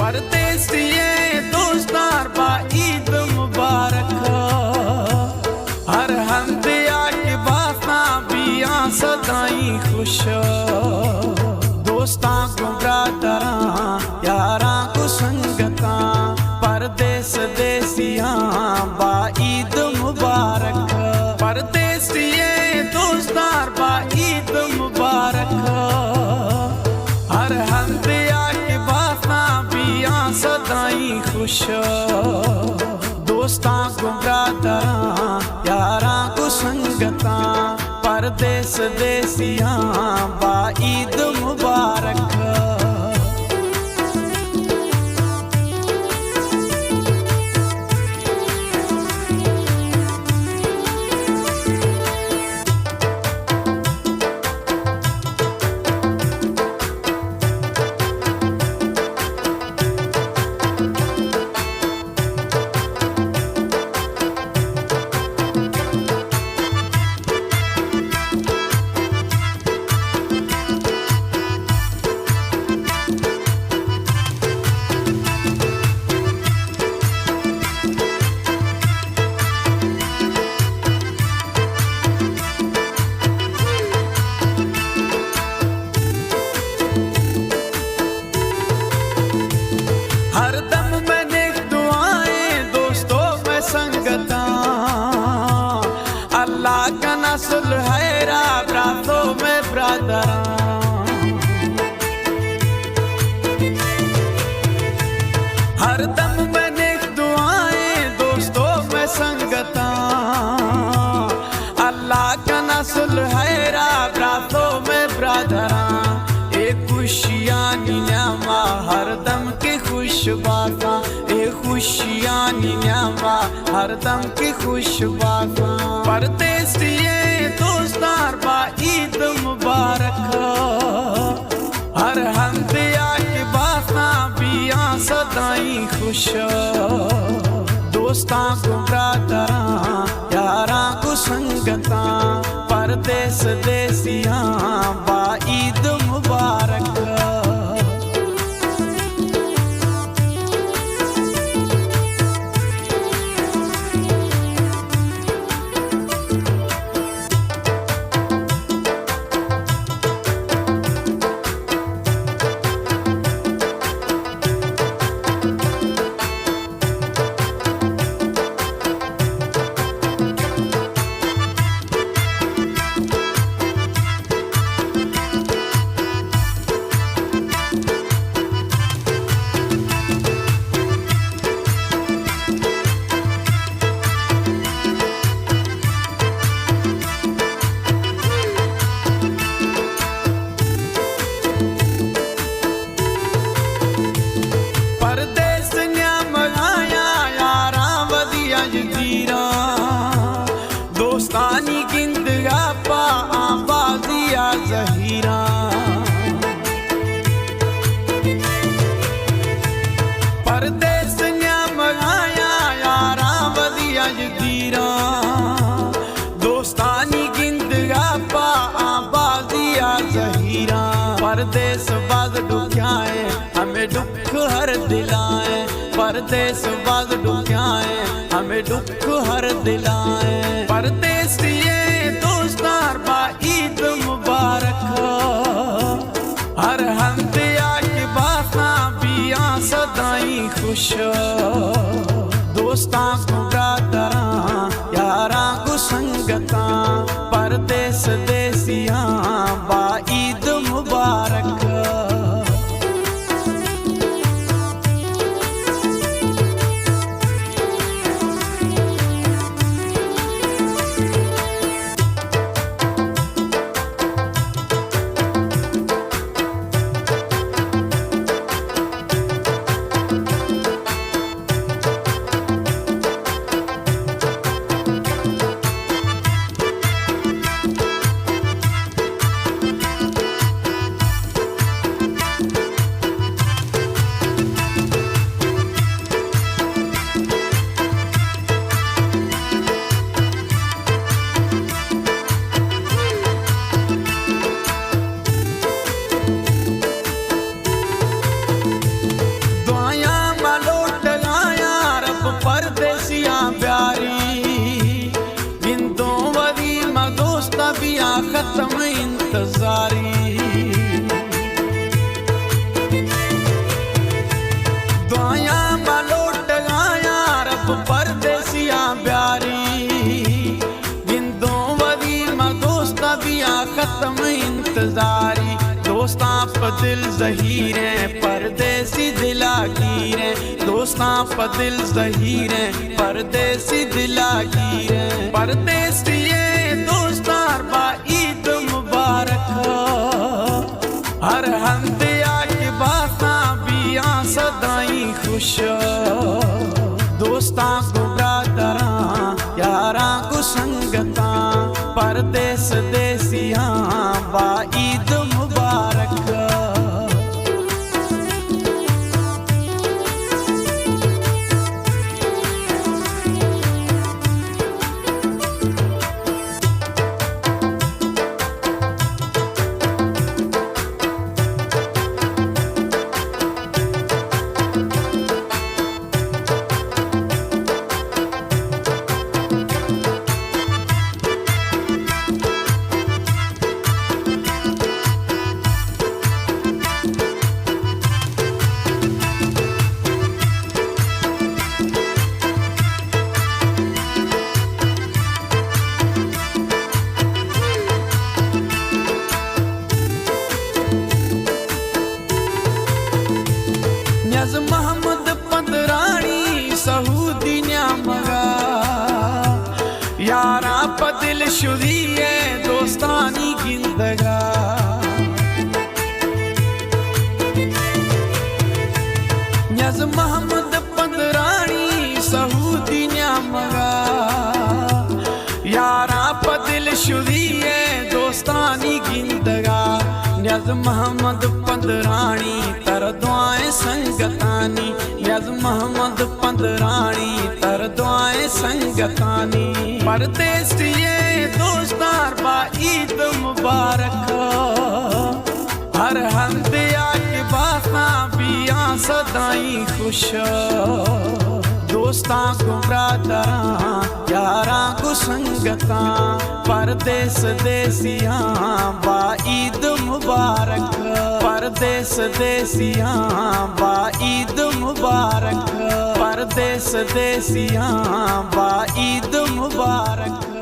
परदेसिये दोस्तार बा ईद मुबारक। हर हमदिया के बासा बिया सदाई खुश। दोस्तां को ब्रादरां यारां को संगतां परदेस देसियां बा ईद मुबारक। परदेसिये दोस्तार बा ईद मुबारक। हर हमदिया के बासा बिया सदाई खुश। दोस्तां को ब्रादरां यारां को संगतां परदेस देसियां बा ईद मुबारक। हर दम में नेक दुआएं दोस्तों में संगतां। अल्लाह का नस्ल है रातों में ब्रादरां। हर दम में नेक दुआएं दोस्तों में संगतां। अल्लाह का नस्ल है रातों में ब्रादरां। एक खुशियां न्यामा हर दम के खुशबागा। एक खुशियां न्यामा हर दम के खुशबागा। परदेसिये दोस्तार बा ईद मुबारक। हर हमदिया के बासा बिया सदाई खुश। दोस्तां को ब्रादरां यारां को संगतां परदेस देसियां बा ईद मुबारक। परदेस न्याम आया यारां वदिया जगीरां। दोस्तानी गिंद आपा आबादिया ज़हीरां। परदेस न्याम आया यारां वदिया जगीरां। दोस्तानी गिंद आपा आबादिया ज़हीरां। परदेस बाज डुक्याए हमें दुख हर दिलाए। परदेस बाज डुक्याए हमें दुख हर दिलाए। परदेसिये दोस्तार बा ईद मुबारक। हर हमदिया के बासा बिया सदाई खुश। दोस्तां को ब्रादरां यारां को संगतां परदेस देसियां बा ईद मुबारक। खत्म इंतजारी। दुआया मलोट आया रब परदेसियां प्यारी, गिंदों वदी मा दोस्ता बिया खत्म इंतजारी। दोस्तां प दिल ज़हीर है परदेसी दिलागीर है, दोस्तां प दिल ज़हीर है परदेसी दिलागीर है। परदेसी दोस्तार बा ईद मुबारक, हर हमदे आके बाता बिया सदाई खुश। दोस्तां को बरादरां यारां को संगतां, परदेस देसियां बा ईद मुबारक। न्याज़ मोहम्मद पंदरानी सहूदी न्यामगा, यारा प दिल शुदी है दोस्तानी गिंदगा। न्याज़ मोहम्मद पंदरानी सहूदी न्यामगा, यारा प दिल शुदी है दोस्तानी गिंदगा। न्याज़ मोहम्मद पंदरानी तर दुआएं संगतानी, न्याज़ मोहम्मद पंदरानी तर दुआएं संगतानी। परदेसिये दोस्तार बा ईद मुबारक, हर हमदे आके बाता बिया सदाई खुश। दोस्तां को बरादरां यारां को संगतां, परदेस देसियां बा ईद मुबारक। परदेस देसियां बा ईद मुबारक, परदेस देसियां बा ईद मुबारक।